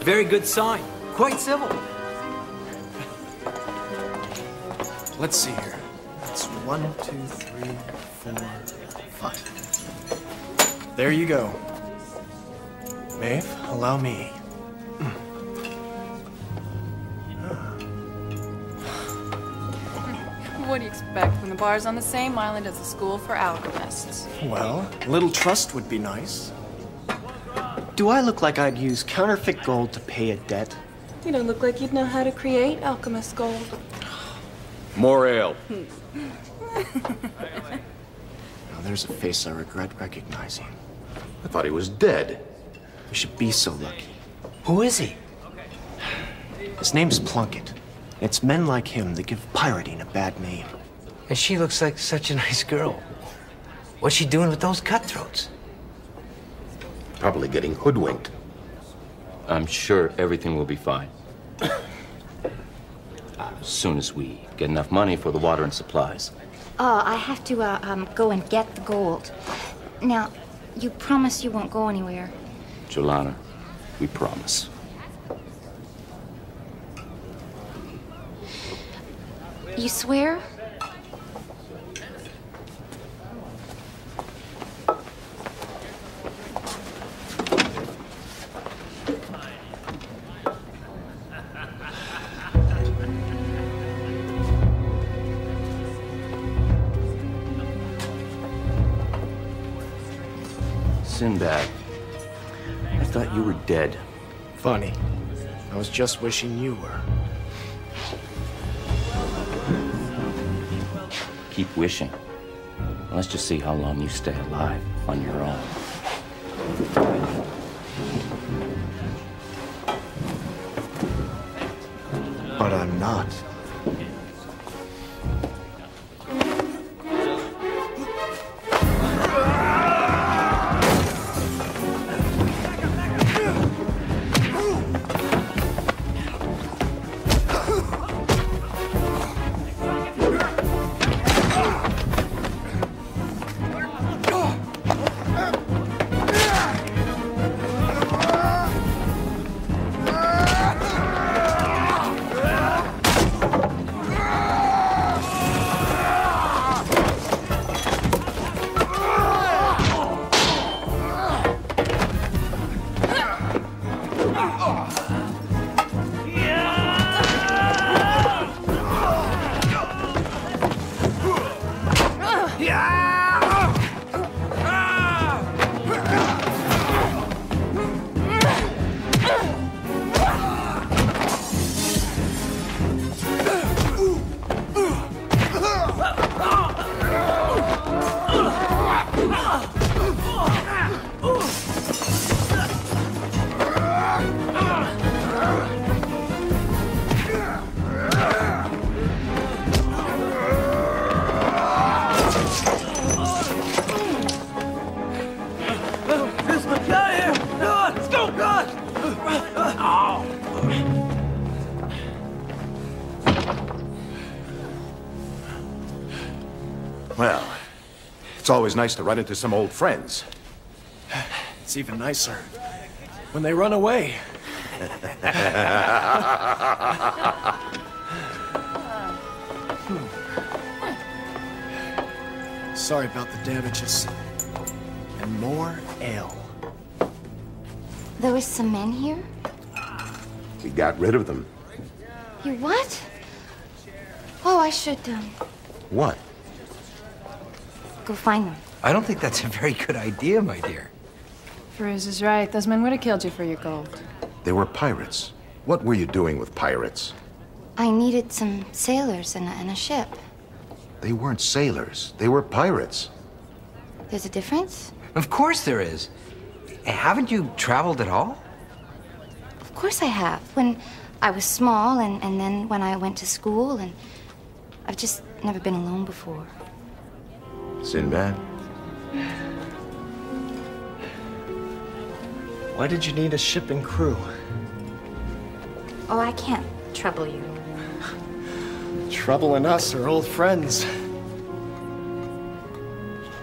Very good sign. Quite civil. Let's see here. That's 1, 2, 3, 4, 5. There you go. Maeve, allow me. What do you expect when the bar's on the same island as the school for alchemists? Well, a little trust would be nice. Do I look like I'd use counterfeit gold to pay a debt? You don't look like you'd know how to create alchemist gold. More ale. Now, there's a face I regret recognizing. I thought he was dead. We should be so lucky. Who is he? His name's Plunkett. It's men like him that give pirating a bad name. And she looks like such a nice girl. What's she doing with those cutthroats? Probably getting hoodwinked. I'm sure everything will be fine. As soon as we get enough money for the water and supplies. Oh, I have to go and get the gold. Now, you promise you won't go anywhere. Jolana, we promise. You swear? Sinbad, I thought you were dead. Funny. I was just wishing you were. Keep wishing. Let's just see how long you stay alive on your own. But I'm not. Well, it's always nice to run into some old friends. It's even nicer when they run away. Sorry about the damages. And more ale. There was some men here? We got rid of them. You what? Oh, I should, What? go find them. I don't think that's a very good idea, my dear. Frizz is right. Those men would have killed you for your gold. They were pirates. What were you doing with pirates? I needed some sailors and a ship. They weren't sailors. They were pirates. There's a difference? Of course there is. Haven't you traveled at all? Of course I have. When I was small, and then when I went to school, and I've just never been alone before. Sinbad? Why did you need a ship and crew? Oh, I can't trouble you. Trouble and us are old friends.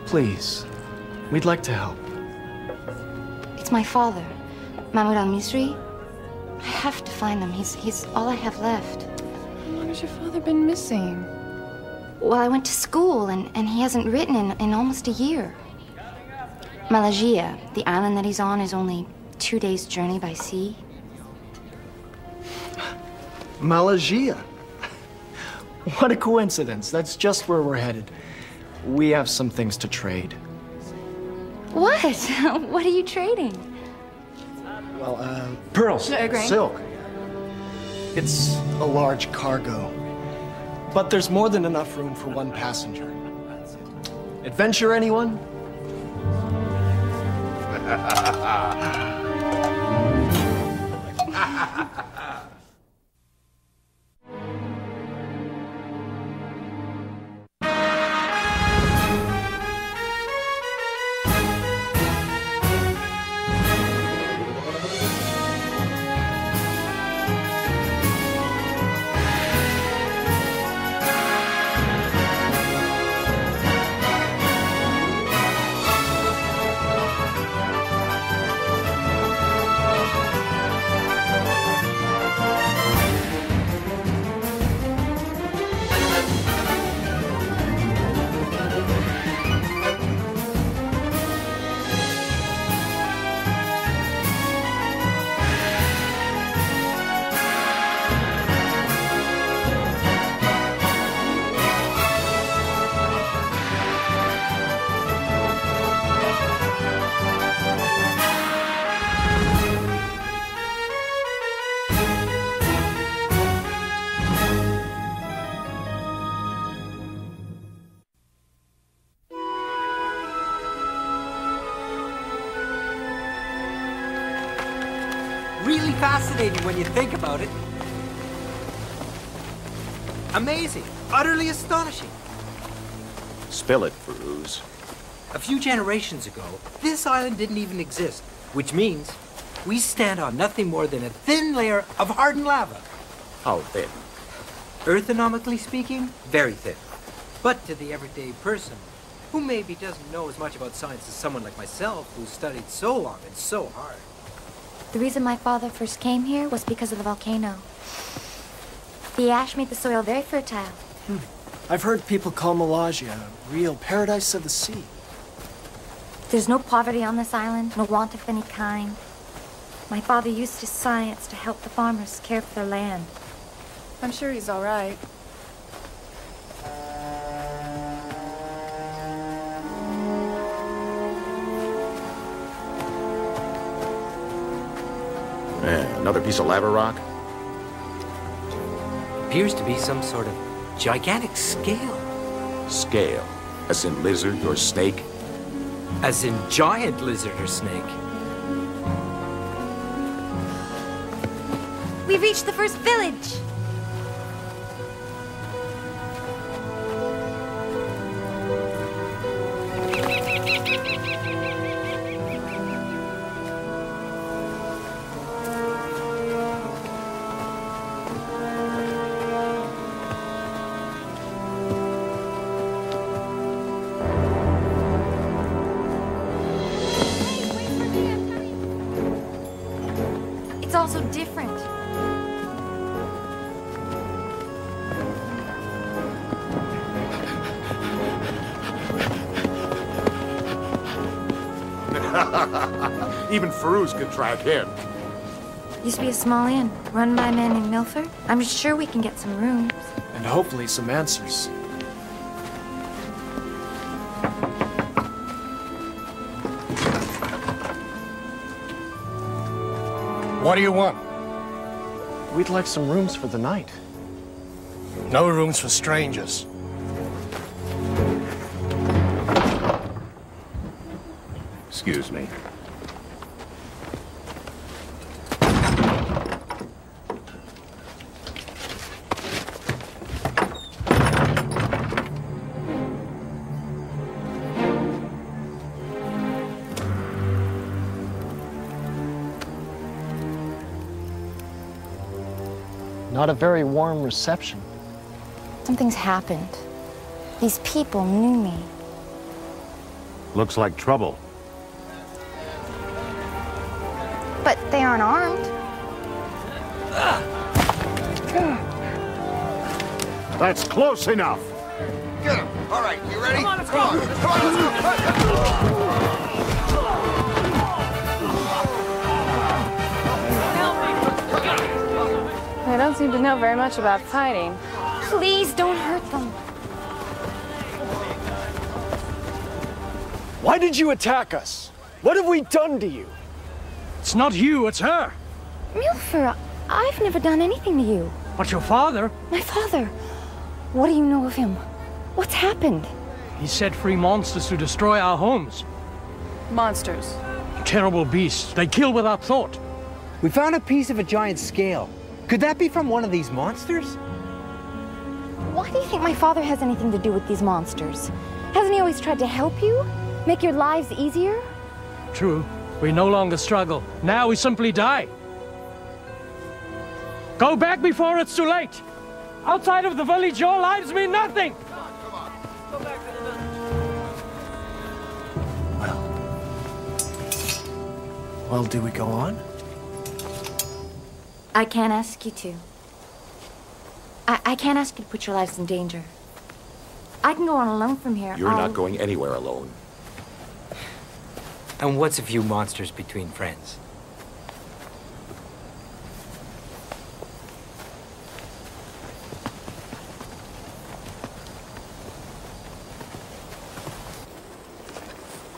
Please, we'd like to help. It's my father, Mahmoud al-Misri. I have to find them. He's all I have left. How long has your father been missing? Well, I went to school, and he hasn't written in almost a year. Malaysia, the island that he's on, is only 2 days' journey by sea. Malaysia. What a coincidence. That's just where we're headed. We have some things to trade. What? What are you trading? Well, Pearls. silk. It's a large cargo. But there's more than enough room for one passenger. Adventure, anyone? Really fascinating when you think about it. Amazing. Utterly astonishing. Spill it, Feruz. A few generations ago, this island didn't even exist, which means we stand on nothing more than a thin layer of hardened lava. How thin? Earthonomically speaking, very thin. But to the everyday person, who maybe doesn't know as much about science as someone like myself, who studied so long and so hard. The reason my father first came here was because of the volcano. The ash made the soil very fertile. I've heard people call Malaysia a real paradise of the sea. There's no poverty on this island, no want of any kind. My father used his science to help the farmers care for their land. I'm sure he's all right. Another piece of lava rock? Appears to be some sort of gigantic scale. Scale. As in lizard or snake? As in giant lizard or snake. We've reached the first village! It's all so different. Even Feruz could track him. Used to be a small inn, run by a man named Milford. I'm sure we can get some rooms. And hopefully some answers. What do you want? We'd like some rooms for the night. No rooms for strangers. Excuse me. Not a very warm reception. Something's happened. These people knew me. Looks like trouble. But they aren't armed. That's close enough. Get him. All right, you ready? Come on, let's go. Come on, let's go. They don't seem to know very much about fighting. Please don't hurt them. Why did you attack us? What have we done to you? It's not you, it's her. Milfer, I've never done anything to you. But your father, My father. What do you know of him? What's happened? he set free monsters to destroy our homes. Monsters. Terrible beasts. They kill without thought. We found a piece of a giant scale. Could that be from one of these monsters? Why do you think my father has anything to do with these monsters? Hasn't he always tried to help you? Make your lives easier? True. We no longer struggle. Now we simply die. Go back before it's too late. Outside of the village, your lives mean nothing. Well, do we go on? I can't ask you to. I can't ask you to put your lives in danger. I can go on alone from here. You're not going anywhere alone. And what's a few monsters between friends?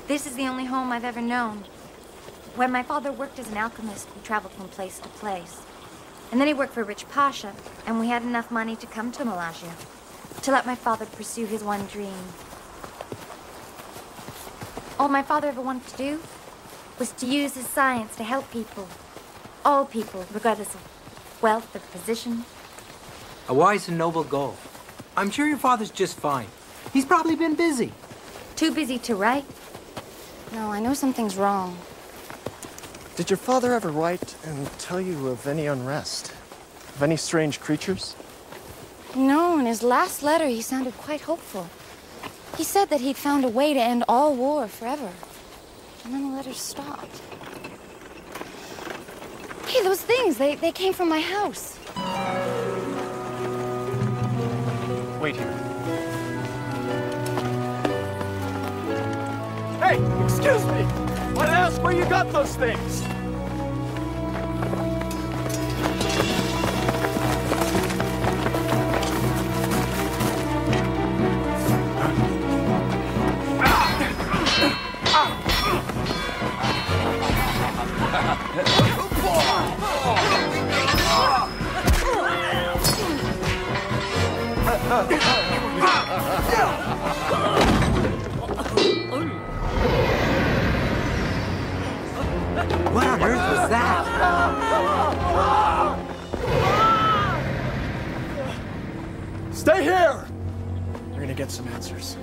This is the only home I've ever known. When my father worked as an alchemist, we traveled from place to place. And then he worked for a rich pasha, and we had enough money to come to Malaysia, to let my father pursue his one dream. All my father ever wanted to do was to use his science to help people. All people, regardless of wealth or position. A wise and noble goal. I'm sure your father's just fine. He's probably been busy. Too busy to write? No, I know something's wrong. Did your father ever write and tell you of any unrest? Of any strange creatures? No, in his last letter, he sounded quite hopeful. He said that he'd found a way to end all war forever. And then the letter stopped. Hey, those things, they came from my house. Wait here. Hey, excuse me! Might I ask where you got those things? What on earth was that? Stay here! You're gonna get some answers.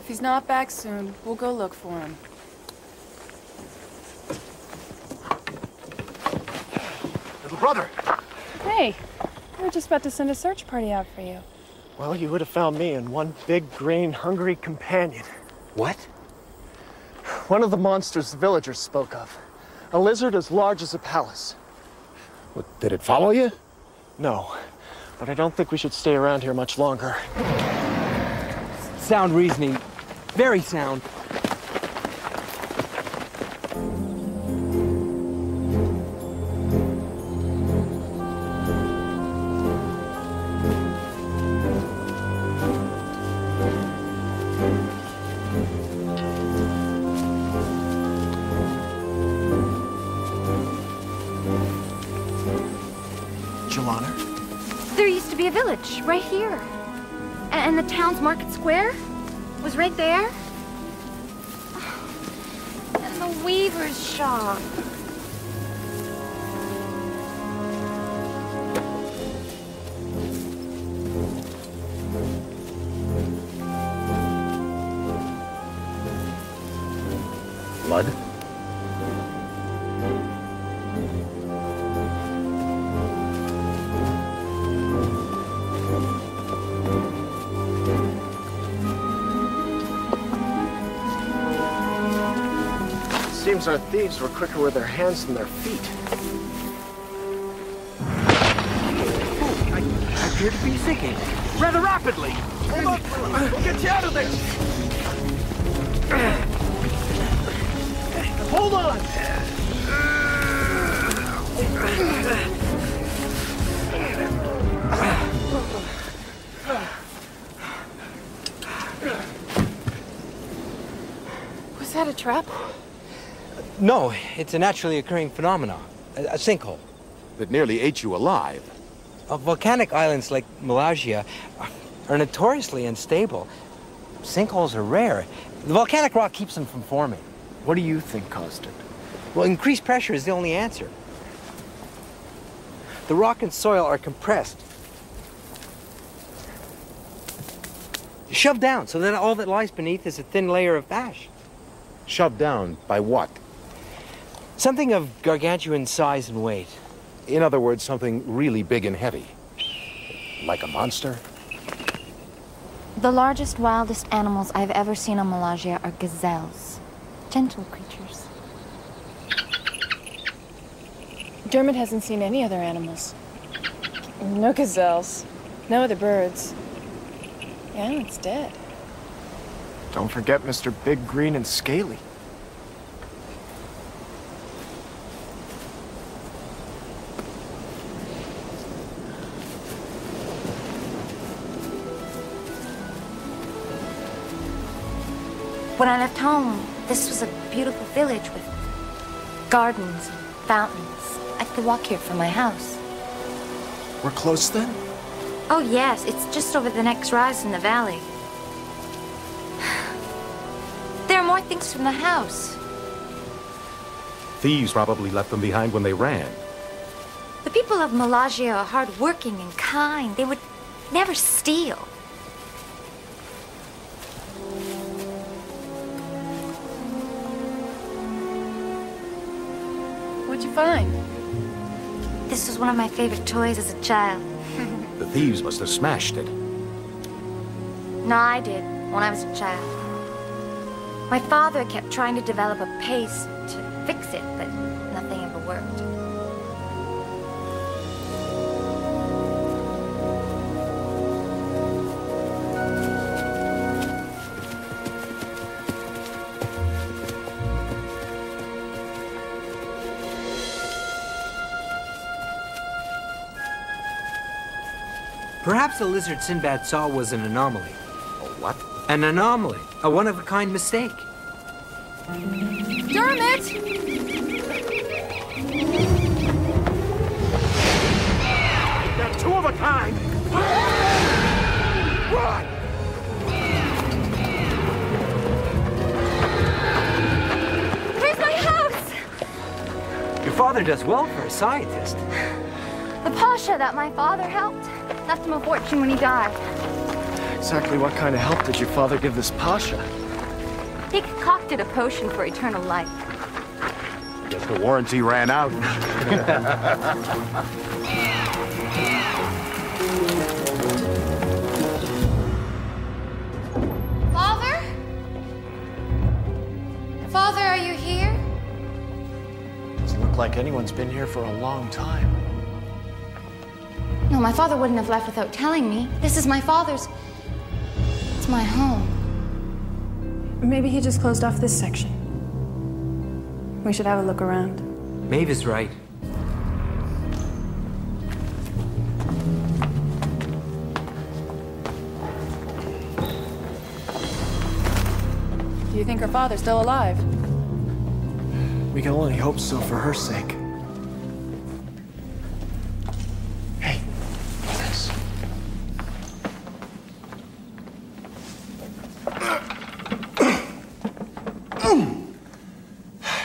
he's not back soon, we'll go look for him. Little brother! Hey, we were just about to send a search party out for you. Well, you would have found me and one big, green, hungry companion. What? One of the monsters the villagers spoke of. A lizard as large as a palace. What, did it follow you? No, but I don't think we should stay around here much longer. Sound reasoning. Very sound. There used to be a village right here. And the town's market square was right there. And the weaver's shop. Blood? Seems our thieves were quicker with their hands than their feet. I appear to be sinking rather rapidly. Hold on, fella. We'll get you out of this. Hold on! Was that a trap? No, it's a naturally occurring phenomenon. A sinkhole. That nearly ate you alive. Volcanic islands like Malaysia are notoriously unstable. Sinkholes are rare. The volcanic rock keeps them from forming. What do you think caused it? Well, increased pressure is the only answer. The rock and soil are compressed, shoved down so that all that lies beneath is a thin layer of ash. Shoved down by what? Something of gargantuan size and weight. In other words, something really big and heavy. Like a monster? The largest, wildest animals I've ever seen on Malaysia are gazelles. Gentle creatures. Dermot hasn't seen any other animals. No gazelles. No other birds. The island's dead. Don't forget Mr. Big, Green, and Scaly. When I left home, this was a beautiful village with gardens and fountains. I could walk here from my house. We're close then? Oh yes, it's just over the next rise in the valley. There are more things from the house. Thieves probably left them behind when they ran. The people of Malaysia are hardworking and kind. They would never steal. What'd you find? This was one of my favorite toys as a child. The thieves must have smashed it. No, I did, when I was a child. My father kept trying to develop a paste to fix it, but nothing ever worked. Perhaps the lizard Sinbad saw was an anomaly. A what? An anomaly. A one-of-a-kind mistake. Dermot! They're two of a kind. Run! Where's my house? Your father does well for a scientist. The pasha that my father helped left him a fortune when he died. Exactly what kind of help did your father give this Pasha? He concocted a potion for eternal life. Guess the warranty ran out. Father? Father, are you here? Doesn't look like anyone's been here for a long time. No, my father wouldn't have left without telling me. This is my father's. It's my home. Maybe he just closed off this section. We should have a look around. Maeve is right. Do you think her father's still alive? We can only hope so for her sake. Hey, this.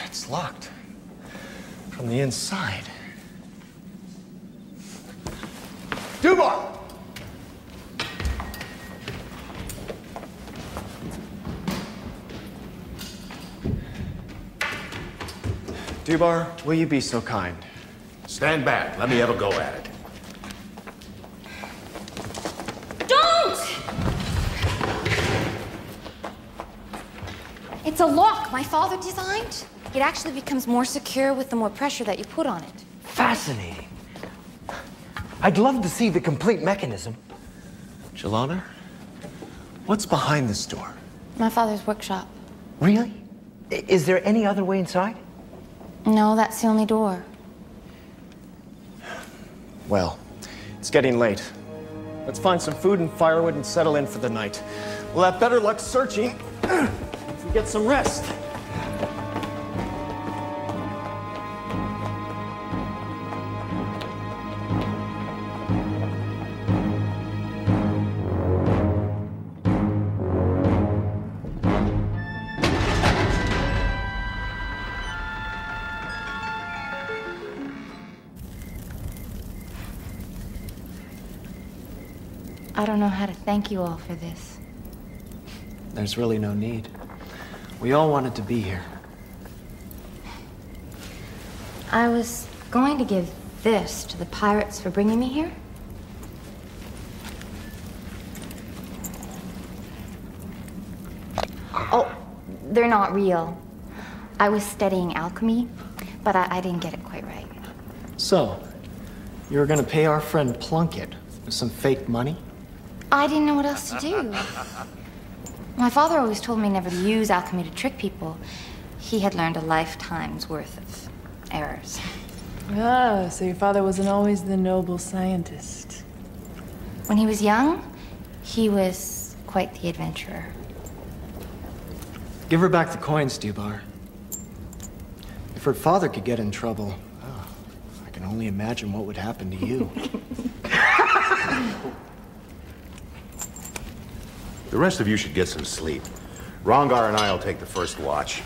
It's locked from the inside. Dubar! Dubar, will you be so kind? Stand back. Let me have a go at it. Don't! It's a lock my father designed. It actually becomes more secure with the more pressure that you put on it. Fascinating. I'd love to see the complete mechanism. Jelana, what's behind this door? My father's workshop. Really? Is there any other way inside? No, that's the only door. Well, it's getting late. Let's find some food and firewood and settle in for the night. We'll have better luck searching if we get some rest. I don't know how to thank you all for this. There's really no need. We all wanted to be here. I was going to give this to the pirates for bringing me here. Oh, they're not real. I was studying alchemy, but I didn't get it quite right. So, you were gonna pay our friend Plunkett with some fake money? I didn't know what else to do. My father always told me never to use alchemy to trick people. He had learned a lifetime's worth of errors. Ah, so your father wasn't always the noble scientist. When he was young, he was quite the adventurer. Give her back the coins, Dubar. If her father could get in trouble, I can only imagine what would happen to you. The rest of you should get some sleep. Rongar and I'll take the first watch.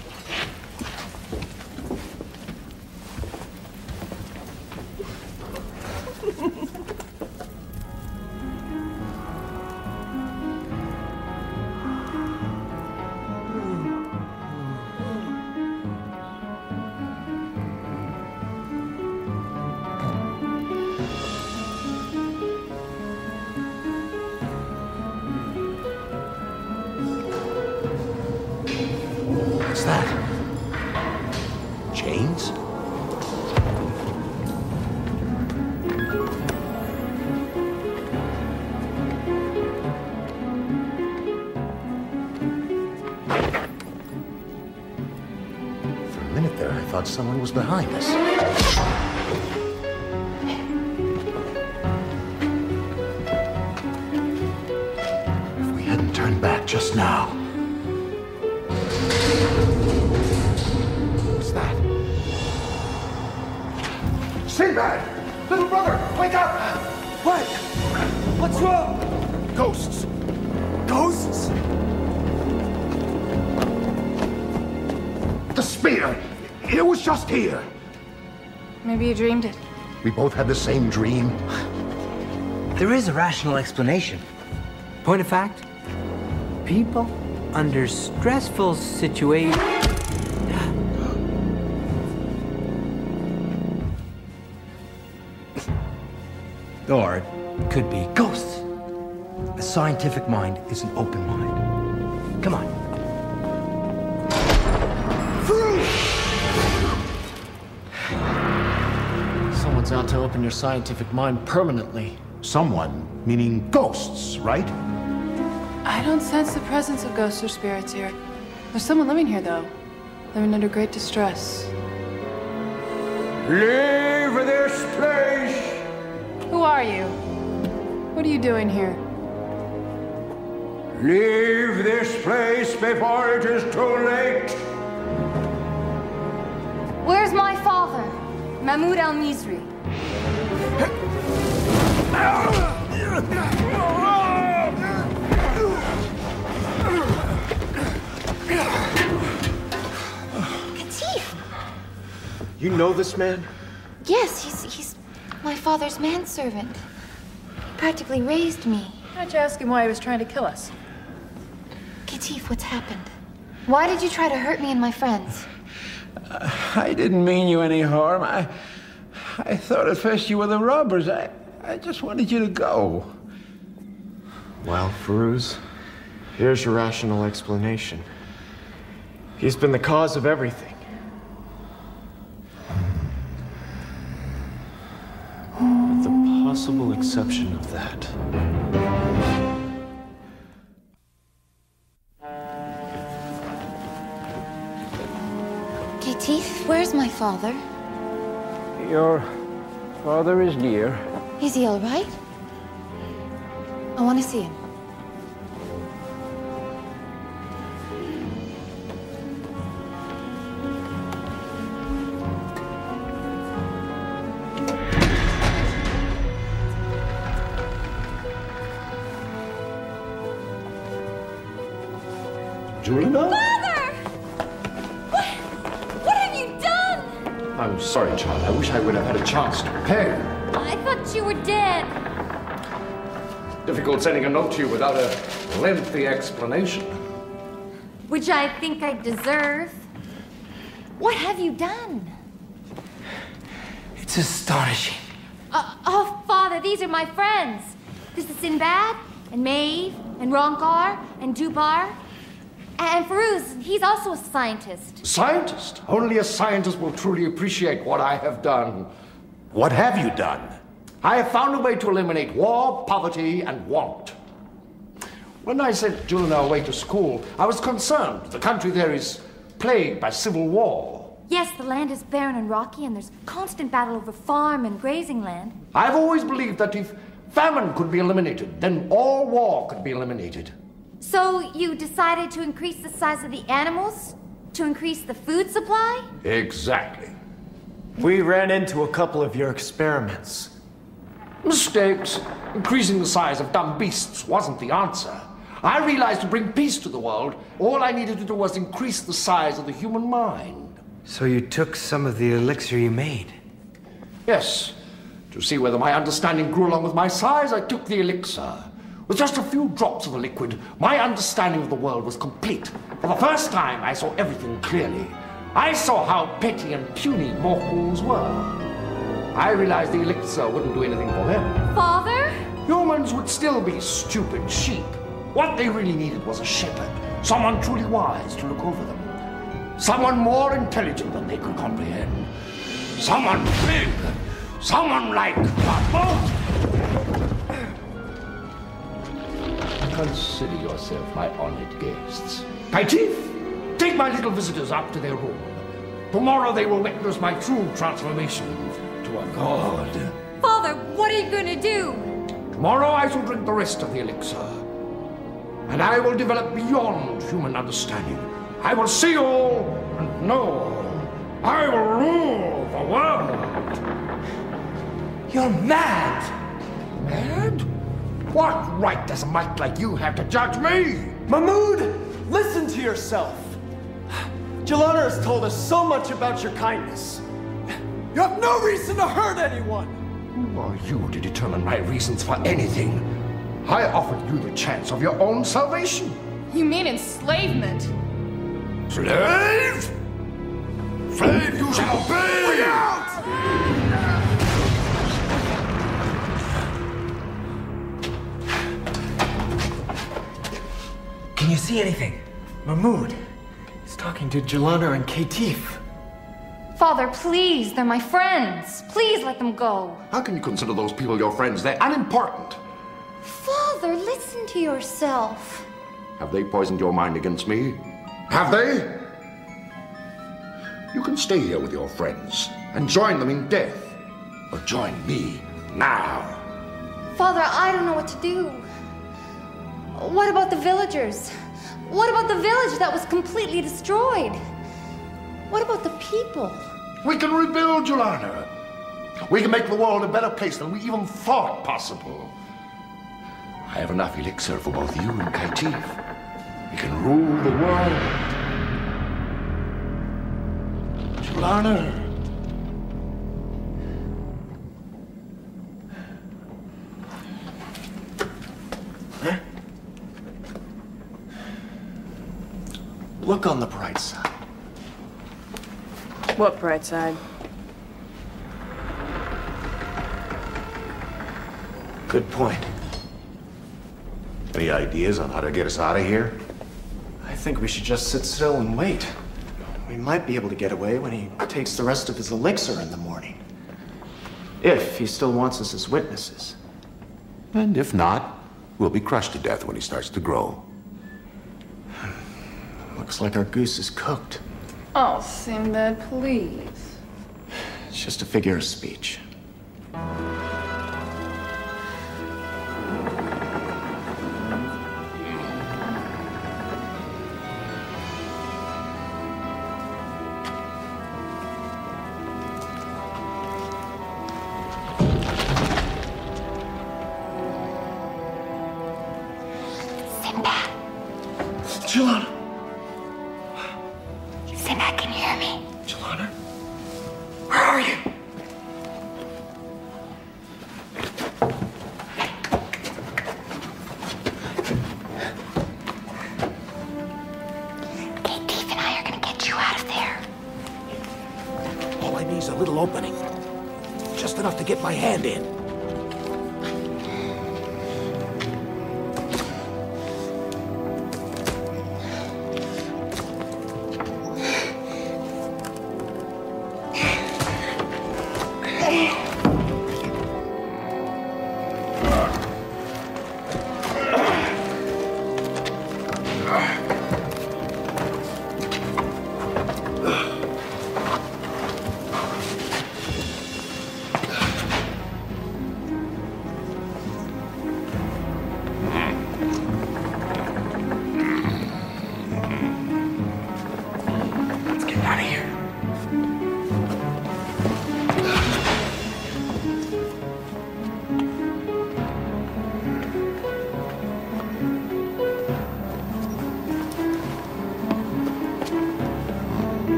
What's that? Chains? For a minute there, I thought someone was behind us. If we hadn't turned back just now. Sinbad! Little brother, wake up! What? What's wrong? Ghosts! Ghosts? The spear! It was just here! Maybe you dreamed it. We both had the same dream. There is a rational explanation. Point of fact, people under stressful situations... Or it could be ghosts. A scientific mind is an open mind. Come on. Someone's out to open your scientific mind permanently. Someone, meaning ghosts, right? I don't sense the presence of ghosts or spirits here. There's someone living here, though. Living under great distress. Leave this place! Who are you? What are you doing here? Leave this place before it is too late! Where's my father? Mahmoud al-Mizri. Katif! You know this man? Yes, he's my father's manservant. Practically raised me. Why don't you ask him why he was trying to kill us? Katif, what's happened? Why did you try to hurt me and my friends? I didn't mean you any harm. I thought at first you were the robbers. I just wanted you to go. Well, Firuz, here's your rational explanation. He's been the cause of everything. With the possible exception of that. Katif, where's my father? Your father is dear. Is he all right? I want to see him. Julina? Father! What have you done? I'm sorry, child. I wish I would have had a chance to prepare. I thought you were dead. Difficult sending a note to you without a lengthy explanation. Which I think I deserve. What have you done? It's astonishing. Oh, Father, these are my friends. This is Sinbad, and Maeve, and Ronkar, and Dubar. And Firuz, he's also a scientist. Scientist? Only a scientist will truly appreciate what I have done. What have you done? I have found a way to eliminate war, poverty, and want. When I sent Julina away to school, I was concerned. The country there is plagued by civil war. Yes, the land is barren and rocky, and there's constant battle over farm and grazing land. I've always believed that if famine could be eliminated, then all war could be eliminated. So you decided to increase the size of the animals? To increase the food supply? Exactly. We ran into a couple of your experiments. Mistakes. Increasing the size of dumb beasts wasn't the answer. I realized to bring peace to the world, all I needed to do was increase the size of the human mind. So you took some of the elixir you made? Yes. To see whether my understanding grew along with my size, I took the elixir. With just a few drops of the liquid, my understanding of the world was complete. For the first time, I saw everything clearly. I saw how petty and puny mortals were. I realized the elixir wouldn't do anything for them. Father? Humans would still be stupid sheep. What they really needed was a shepherd, someone truly wise to look over them. Someone more intelligent than they could comprehend. Someone big. Someone like Mahmoud. Consider yourself my honored guests. Katif, take my little visitors up to their room. Tomorrow they will witness my true transformation to a god. Father, what are you going to do? Tomorrow I shall drink the rest of the elixir. And I will develop beyond human understanding. I will see all and know all. I will rule the world. You're mad! Mad? What right does a mite like you have to judge me? Mahmoud, listen to yourself. Julina has told us so much about your kindness. You have no reason to hurt anyone. Who are you to determine my reasons for anything? I offered you the chance of your own salvation. You mean enslavement? Slave? Slave you shall be! Can you see anything? Mahmoud. He's talking to Jelana and Katif. Father, please, they're my friends. Please let them go. How can you consider those people your friends? They're unimportant. Father, listen to yourself. Have they poisoned your mind against me? Have they? You can stay here with your friends and join them in death. Or join me now. Father, I don't know what to do. What about the villagers? What about the village that was completely destroyed? What about the people? We can rebuild, Jelana. We can make the world a better place than we even thought possible. I have enough elixir for both you and Katif. We can rule the world. Jelana. Huh? Look on the bright side. What bright side? Good point. Any ideas on how to get us out of here? I think we should just sit still and wait. We might be able to get away when he takes the rest of his elixir in the morning. If he still wants us as witnesses. And if not, we'll be crushed to death when he starts to grow. Looks like our goose is cooked. Oh, Sinbad, please. It's just a figure of speech. Sinbad. Jelana! Sinbad, can you hear me? Jelana? Where are you? Katif and I are gonna get you out of there. All I need is a little opening. Just enough to get my hand in.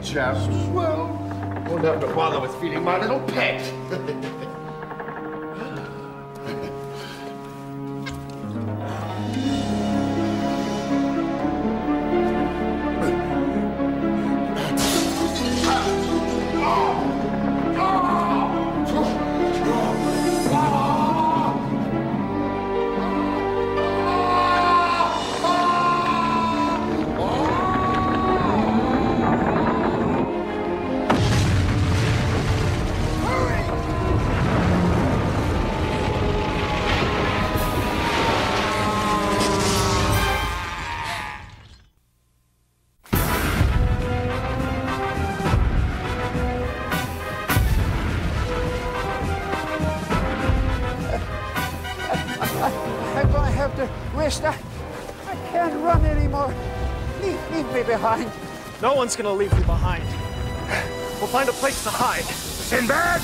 Just as well. Won't have to bother with feeding my little pet. finished. I can't run anymore. Leave me behind. No one's gonna leave you behind. We'll find a place to hide. Sinbad!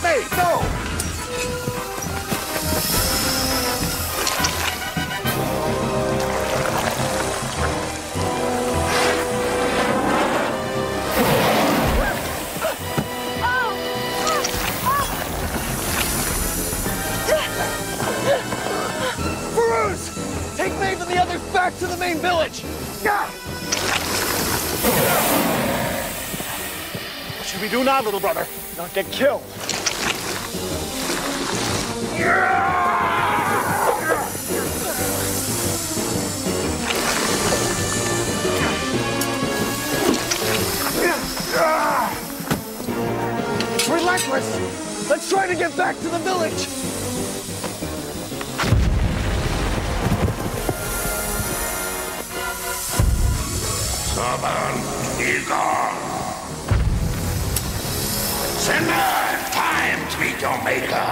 Hey, no! Take Maeve and the others back to the main village! What should we do now, little brother? Not get killed. It's relentless! Let's try to get back to the village! Stubborn Eagle! Sinbad, time to meet your maker!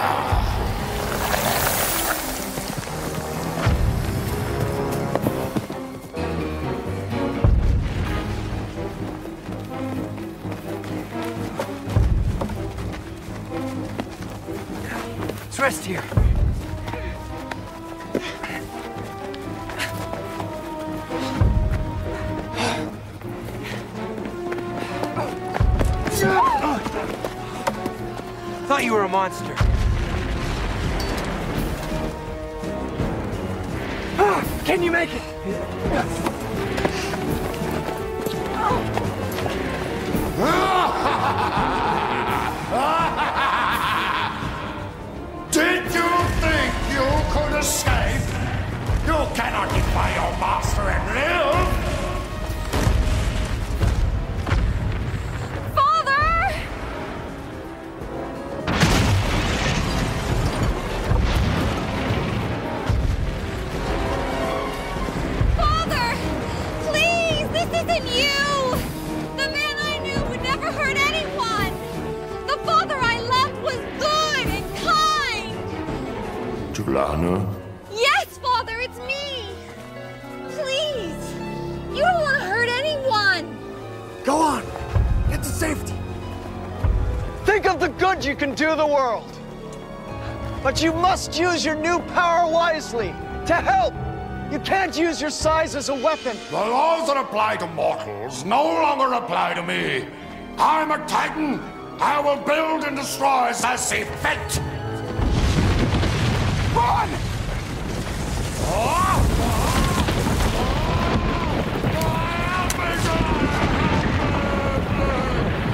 Let's rest here. Thought you were a monster. Can you make it? Did you think you could escape? You cannot defy your master and live! Lana? Yes, Father, it's me! Please! You don't want to hurt anyone! Go on! Get to safety! Think of the good you can do the world! But you must use your new power wisely, to help! You can't use your size as a weapon! The laws that apply to mortals no longer apply to me! I'm a Titan! I will build and destroy as I see fit! Run!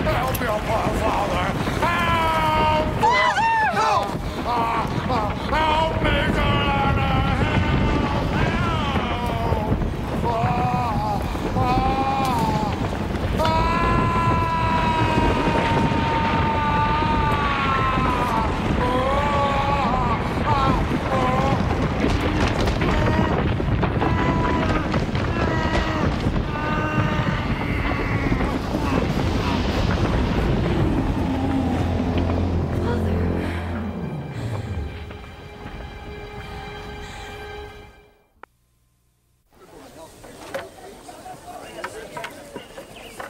Help your poor father! Help! Father! Help! Help me, Joanna!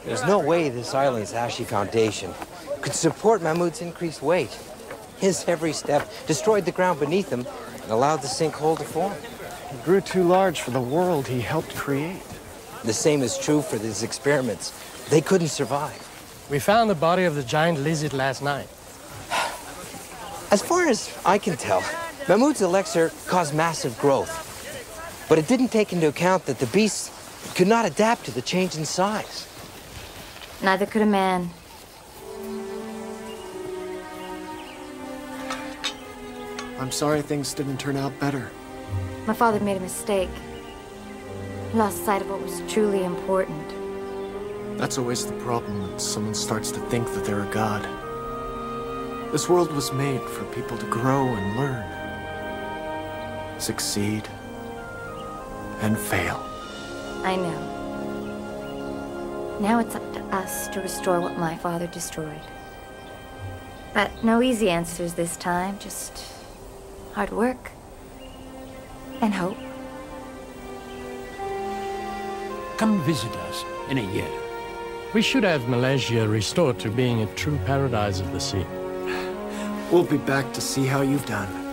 There's no way this island's ashy foundation could support Mahmud's increased weight. His every step destroyed the ground beneath him and allowed the sinkhole to form. He grew too large for the world he helped create. The same is true for these experiments. They couldn't survive. We found the body of the giant lizard last night. As far as I can tell, Mahmud's elixir caused massive growth. But it didn't take into account that the beast could not adapt to the change in size. Neither could a man. I'm sorry things didn't turn out better. My father made a mistake. He lost sight of what was truly important. That's always the problem when someone starts to think that they're a god. This world was made for people to grow and learn. Succeed. And fail. I know. Now it's up to us to restore what my father destroyed. But no easy answers this time, just hard work and hope. Come visit us in a year. We should have Malaysia restored to being a true paradise of the sea. We'll be back to see how you've done.